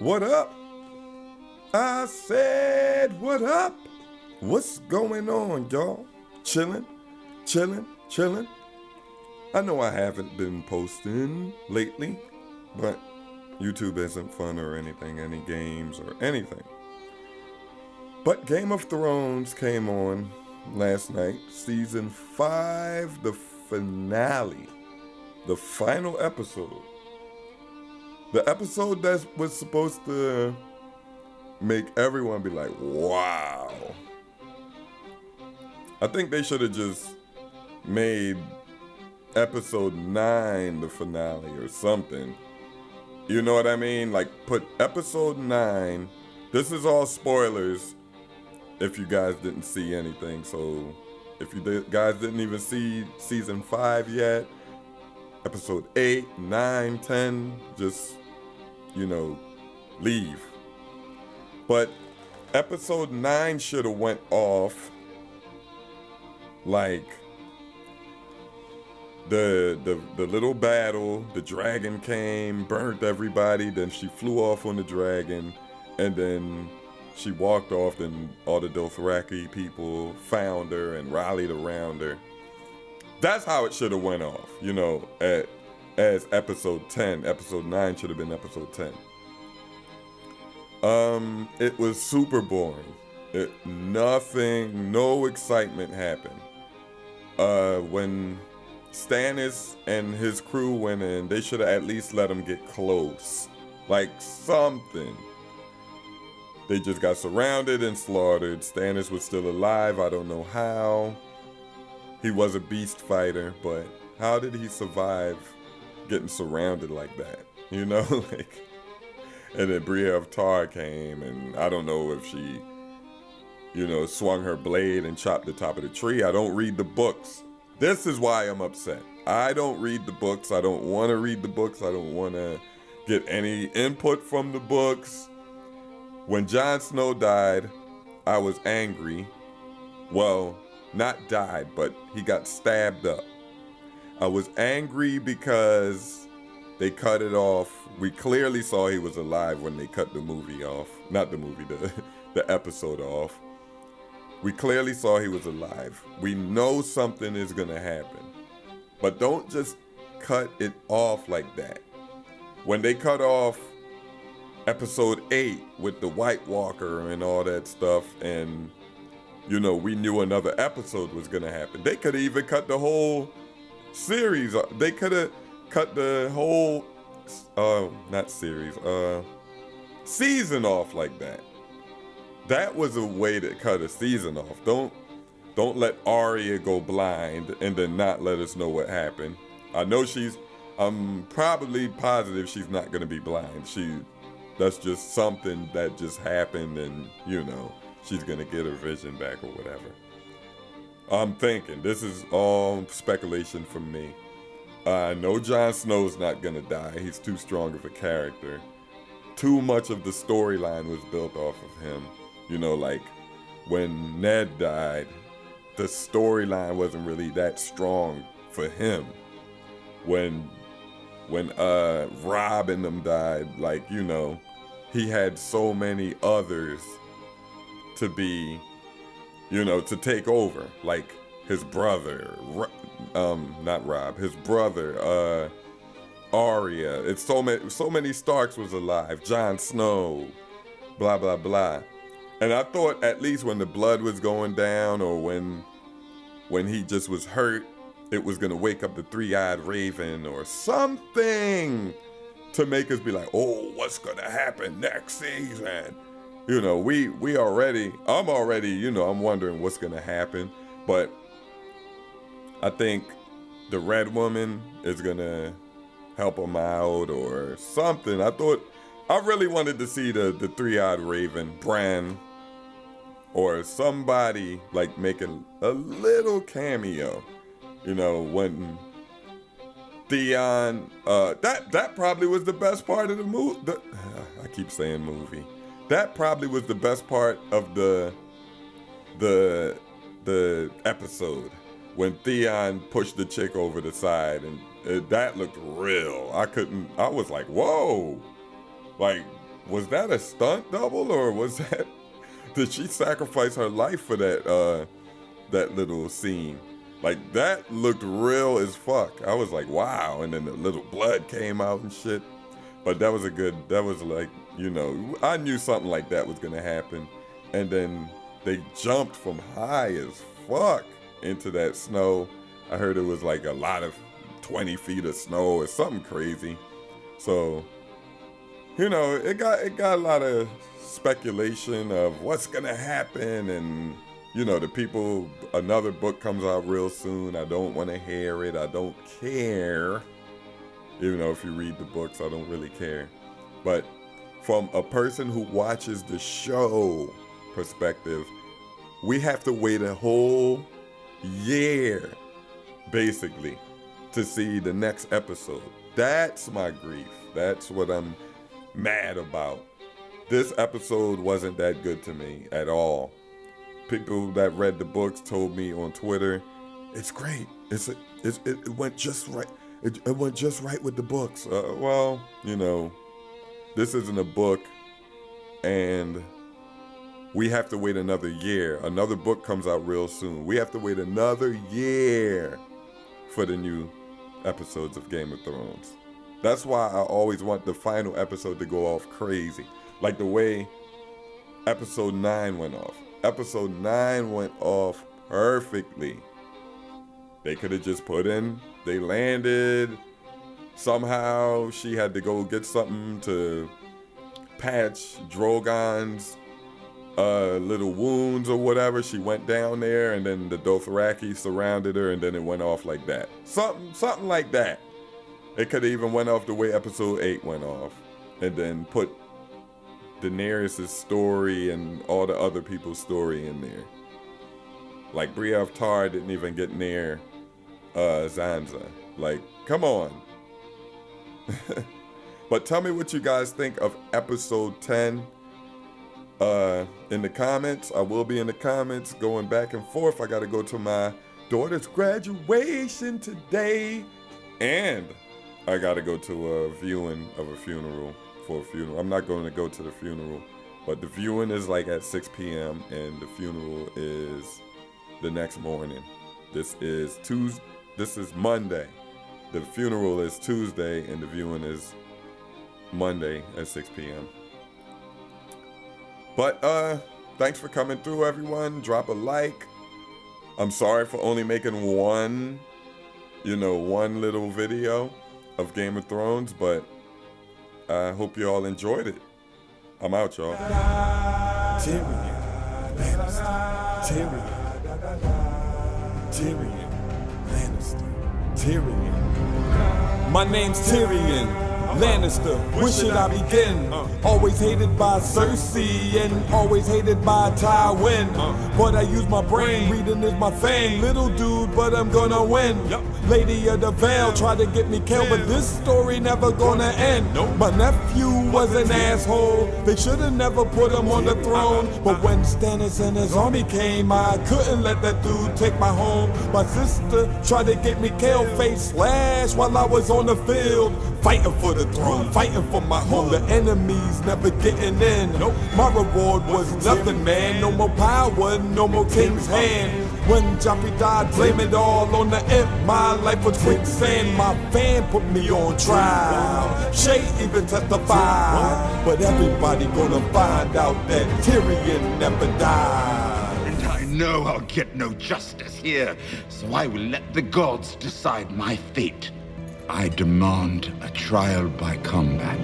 What up? I said, what up? What's going on, y'all? Chilling? I know I haven't been posting lately, but YouTube isn't fun or anything, any games or anything. But Game of Thrones came on last night, season 5, the finale, the final episode. The episode that was supposed to make everyone be like, wow. I think they should have just made episode 9 the finale or something. You know what I mean? Like, put episode 9. This is all spoilers if you guys didn't see anything. So if you guys didn't even see season 5 yet, episode 8, 9, 10, just, leave. But episode 9 should have went off like the little battle. The dragon came, burnt everybody, then she flew off on the dragon, and then she walked off, and all the Dothraki people found her and rallied around her. That's how it should have went off, as episode 10. Episode 9 should have been episode 10. It was super boring. No excitement happened. When Stannis and his crew went in, they should have at least let him get close. Like something. They just got surrounded and slaughtered. Stannis was still alive. I don't know how. He was a beast fighter, but how did he survive getting surrounded like that? And then Brienne of Tar came, and I don't know if she, swung her blade and chopped the top of the tree. I don't read the books. This is why I'm upset. I don't read the books. I don't want to read the books. I don't want to get any input from the books. When Jon Snow died, I was angry. Well, not died, but he got stabbed up. I was angry because they cut it off. We clearly saw he was alive when they cut the movie off. Not the movie, the episode off. We clearly saw he was alive. We know something is going to happen. But don't just cut it off like that. When they cut off episode 8 with the White Walker and all that stuff, and, we knew another episode was going to happen. They could have even cut the whole series. They could have cut the whole season off like that. That was a way to cut a season off. Don't let Arya go blind and then not let us know what happened. I know I'm probably positive she's not gonna be blind. That's just something that just happened, and she's gonna get her vision back or whatever. I'm thinking, this is all speculation from me. I know Jon Snow's not gonna die. He's too strong of a character. Too much of the storyline was built off of him. Like when Ned died, the storyline wasn't really that strong for him. When Rob and them died, he had so many others to be, to take over. Like his brother, not Rob, his brother, Arya. It's so many Starks was alive. Jon Snow, blah blah blah. And I thought at least when the blood was going down, or when he just was hurt, it was gonna wake up the three-eyed raven or something to make us be like, oh, what's gonna happen next season? I'm already, I'm wondering what's gonna happen. But I think the Red Woman is gonna help him out or something. I really wanted to see the three-eyed raven, Bran, or somebody like making a little cameo, when Theon, that probably was the best part of the movie. I keep saying movie. That probably was the best part of the episode, when Theon pushed the chick over the side, and that looked real. I was like, whoa, like was that a stunt double, or was that, did she sacrifice her life for that that little scene? Like, that looked real as fuck. I was like, wow. And then the little blood came out and shit. But that was like, you know, I knew something like that was gonna happen. And then they jumped from high as fuck into that snow. I heard it was like a lot of 20 feet of snow or something crazy. So, you know, it got a lot of speculation of what's gonna happen, and you know, the people, another book comes out real soon. I don't want to hear it. I don't care. Even though if you read the books, I don't really care. But from a person who watches the show perspective, we have to wait a whole year, basically, to see the next episode. That's my grief. That's what I'm mad about. This episode wasn't that good to me at all. People that read the books told me on Twitter, it's great. It went just right. It went just right with the books. Well, you know, this isn't a book, and we have to wait another year. Another book comes out real soon. We have to wait another year for the new episodes of Game of Thrones. That's why I always want the final episode to go off crazy. Like the way episode 9 went off. Episode 9 went off perfectly. They could have just put in, they landed. Somehow she had to go get something to patch Drogon's little wounds or whatever. She went down there, and then the Dothraki surrounded her, and then it went off like that. Something like that. It could have even went off the way episode 8 went off, and then put Daenerys' story and all the other people's story in there. Like Brienne of Tar didn't even get near Sansa. Like, come on. But tell me what you guys think of episode 10 in the comments. I will be in the comments going back and forth. I got to go to my daughter's graduation today, and I got to go to a viewing of a funeral. For a funeral. I'm not going to go to the funeral, but the viewing is like at 6 p.m. and the funeral is the next morning. This is Tuesday. This is Monday. The funeral is Tuesday and the viewing is Monday at 6 p.m. But thanks for coming through, everyone. Drop a like. I'm sorry for only making one little video of Game of Thrones, but I hope you all enjoyed it. I'm out, y'all. Tyrion Lannister. Tyrion Lannister. Tyrion. My name's Tyrion Lannister. Where should I begin? Always hated by Cersei and always hated by Tywin. But I use my brain, reading is my thing. Little dude, but I'm gonna win. Lady of the Vale tried to get me killed, but this story never gonna end. My nephew was an asshole. They should've never put him on the throne. But when Stannis and his army came, I couldn't let that dude take my home. My sister tried to get me killed, face slash while I was on the field. Fighting for the throne, fighting for my home. The enemies never getting in. My reward was nothing, man. No more power, no more king's hand. When Joffrey died, blame it all on the imp. My life was quicksand. My fan put me on trial. Shay even testified. But everybody gonna find out that Tyrion never died. And I know I'll get no justice here, so I will let the gods decide my fate. I demand a trial by combat.